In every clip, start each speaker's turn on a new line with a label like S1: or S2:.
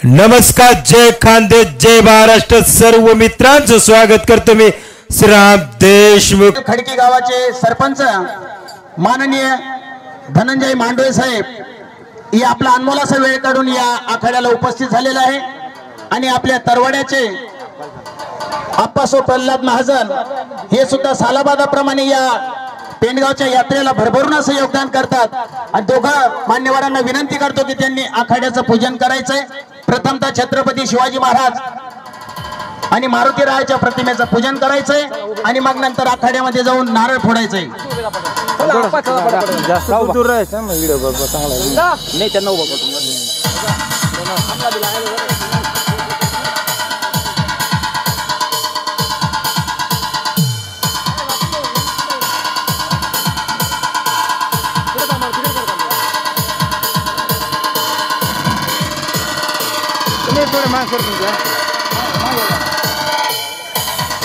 S1: नमस्कार, जय खानदेश, जय महाराष्ट्र. सर्व मित्रांचं स्वागत करतो मी श्रीराम देशमुख.
S2: खडकी गावाचे सरपंच माननीय धनंजय मांडवे साहेब हे आपला अनमोल असा वेळ काढून या आखाड्याला उपस्थित झालेला आहे आणि आपल्या तरवड्याचे आप्पासो प्रल्हाद महाजन हे सुद्धा सालाबादाप्रमाणे या पेंडगावच्या यात्रेला भरभरून असं योगदान करतात. आणि दोघं मान्यवरांना विनंती करतो की त्यांनी आखाड्याचं पूजन करायचंय. प्रथमतः छत्रपती शिवाजी महाराज आणि मारुती रायाच्या प्रतिमेचं पूजन करायचंय आणि मग नंतर आखाड्यामध्ये जाऊन नारळ फोडायचंय.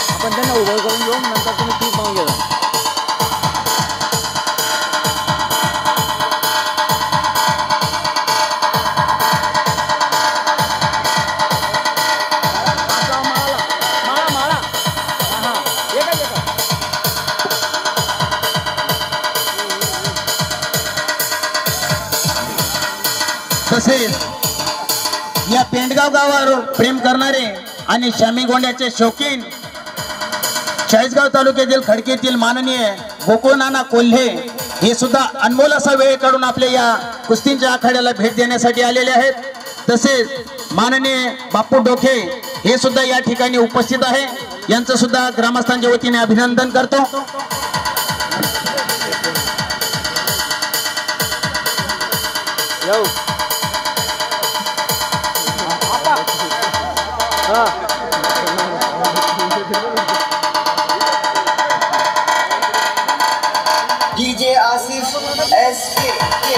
S3: आपण त्यांना उभं करून घेऊन नंतर तुम्ही ती पाहून घ्या.
S2: तसेच या पेंडगाव गावावर प्रेम करणारे आणि शामी गोंड्याचे शौकीन चाळीसगाव तालुक्यातील खडकीतील माननीय गोकुळ नाना कोल्हे हे सुद्धा अनमोल असा वेळ काढून आपल्या या कुस्तींच्या आखाड्याला भेट देण्यासाठी आलेले आहेत. तसेच माननीय बापू डोके हे सुद्धा या ठिकाणी उपस्थित आहे. यांचं सुद्धा ग्रामस्थांच्या वतीने अभिनंदन करतो.
S4: डीजे आसिफ एसके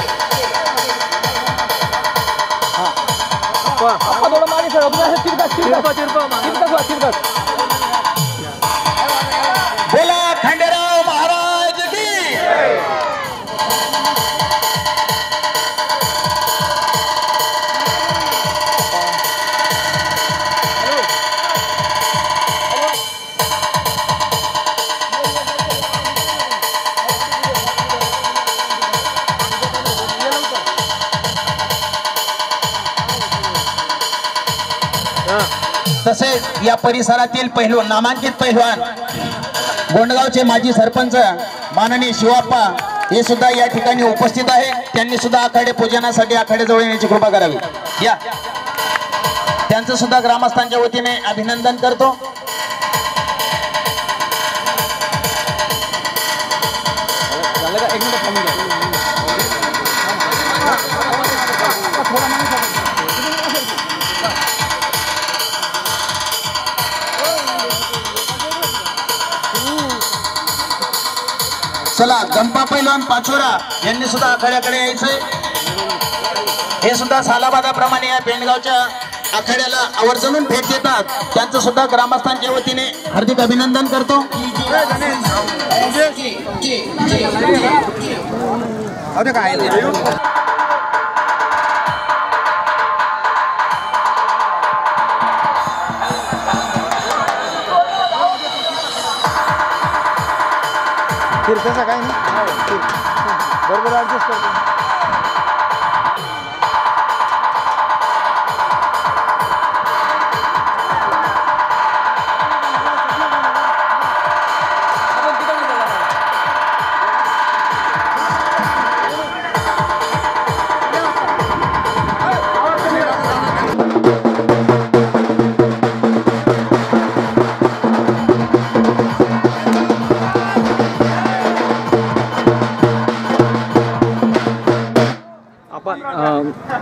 S3: थोडं मागे सर
S2: बोला खंडेराव महाराज की. तसेच या परिसरातील पहिलवान नामांकित पहिलवान गोंडगावचे माजी सरपंच माननीय शिवाप्पा हे सुद्धा या ठिकाणी उपस्थित आहे. त्यांनी सुद्धा आखाडे पूजनासाठी आखाड्याजवळ येण्याची कृपा करावी. या त्यांचं सुद्धा ग्रामस्थांच्या वतीने अभिनंदन करतो. चला, गंपा पैलवान पाचोरा यांनी सुद्धा आखाड्याकडे यायचंय. हे सुद्धा सालाबादाप्रमाणे या पेंडगावच्या आखाड्याला आवर्जून भेट देतात. त्यांचं सुद्धा ग्रामस्थांच्या वतीने हार्दिक अभिनंदन करतो.
S3: फिरताचा काय नाही बरोबर ऍडजस्ट करतो.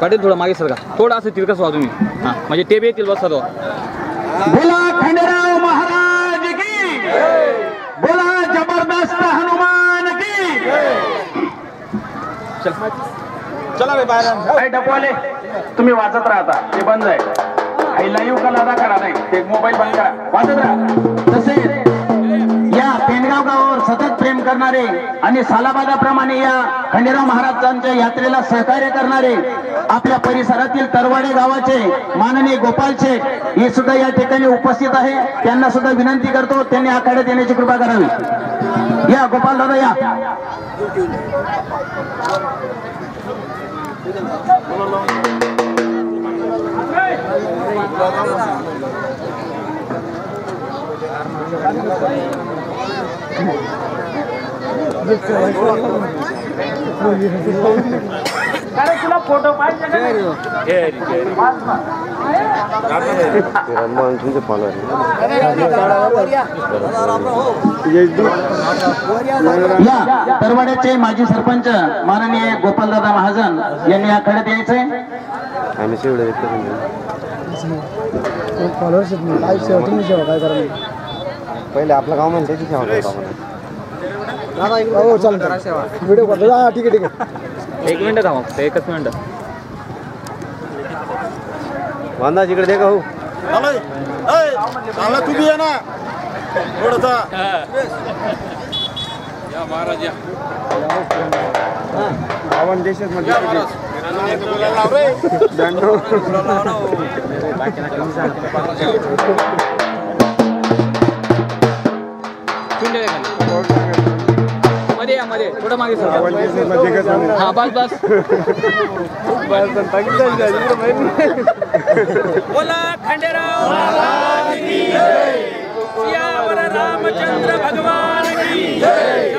S5: पाटील थोडं मागे सर का थोडं असं तिरकस व्हा तुम्ही म्हणजे टेप येतील बस सर्व.
S2: बोला खंडेराव महाराज की. बोला जबरदस्त हनुमान की.
S3: चला रे बाहेर
S2: डपवाले तुम्ही वाचत राहता, ते बंद आहे. आई लाईव्ह का लादा करा नाही, ते मोबाईल बंद करा, वाचत राहा. तसेच या पेंडगाव गावावर सतत प्रेम करणारे आणि सालाबादाप्रमाणे या खंडेराव महाराजांच्या यात्रेला सहकार्य करणारे आपल्या परिसरातील तरवाडे गावाचे माननीय गोपाल शेठ हे सुद्धा या ठिकाणी उपस्थित आहे. त्यांना सुद्धा विनंती करतो त्यांनी आखाड्यात येण्याची कृपा करावी. या गोपाल दादा या. तुला फोटो पाहिजे या तरवाड्याचे माजी सरपंच माननीय गोपालदादा महाजन यांनी आखाड्यात यायचंय.
S3: पहिले आपलं गाव म्हणते ती सेवा करतो आपण. हो चालेल व्हिडिओ करतो. ठीक आहे ठीक आहे.
S5: एक मिनिट थांबा फक्त एकच मिनिट.
S3: वांदा जिकडे दे का हो
S6: तुम्ही या ना थोडसा महाराज या
S3: आपण देशात मध्ये
S5: मध्ये या मध्ये थोडं मागे सर. हा बस बस. बोला खंडेराव रामचंद्र भगवान की जय.